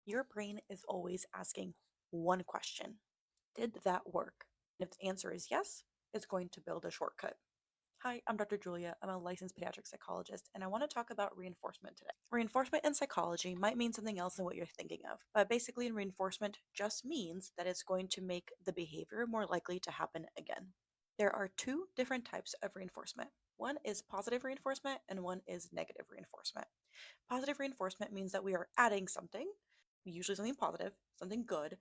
Your brain is always asking one question. Did that work? And if the answer is yes, it's going to build a shortcut. Hi, I'm Dr. Julia. I'm a licensed pediatric psychologist, and I want to talk about reinforcement today. Reinforcement in psychology might mean something else than what you're thinking of, but basically, reinforcement just means that it's going to make the behavior more likely to happen again. There are two different types of reinforcement. One is positive reinforcement, and one is negative reinforcement. Positive reinforcement means that we are adding something, usually something positive, something good,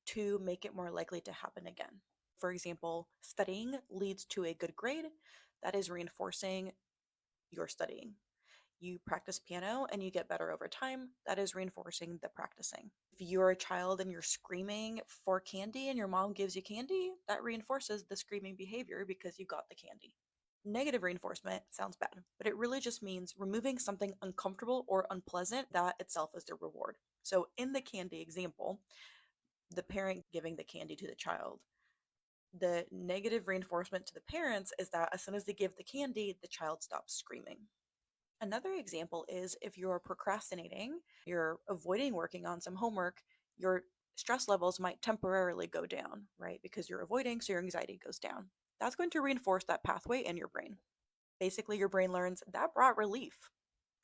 to make it more likely to happen again. For example, studying leads to a good grade. That is reinforcing your studying. You practice piano and you get better over time. That is reinforcing the practicing. If you're a child and you're screaming for candy and your mom gives you candy, that reinforces the screaming behavior because you got the candy. Negative reinforcement sounds bad, but it really just means removing something uncomfortable or unpleasant that itself is the reward. So in the candy example, the parent giving the candy to the child, the negative reinforcement to the parents is that as soon as they give the candy, the child stops screaming. Another example is if you're procrastinating, you're avoiding working on some homework, your stress levels might temporarily go down, right? Because you're avoiding, so your anxiety goes down. That's going to reinforce that pathway in your brain. Basically, your brain learns that brought relief.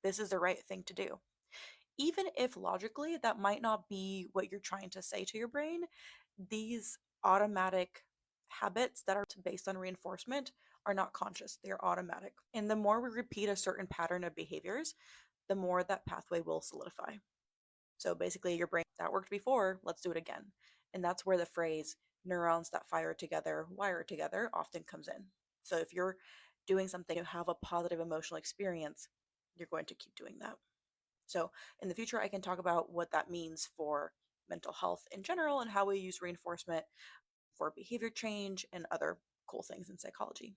This is the right thing to do. Even if logically that might not be what you're trying to say to your brain, these automatic habits that are based on reinforcement are not conscious, they're automatic. And the more we repeat a certain pattern of behaviors, the more that pathway will solidify. So basically, your brain, that worked before, let's do it again. And that's where the phrase neurons that fire together, wire together often comes in. So if you're doing something to have a positive emotional experience, you're going to keep doing that. So in the future, I can talk about what that means for mental health in general and how we use reinforcement for behavior change and other cool things in psychology.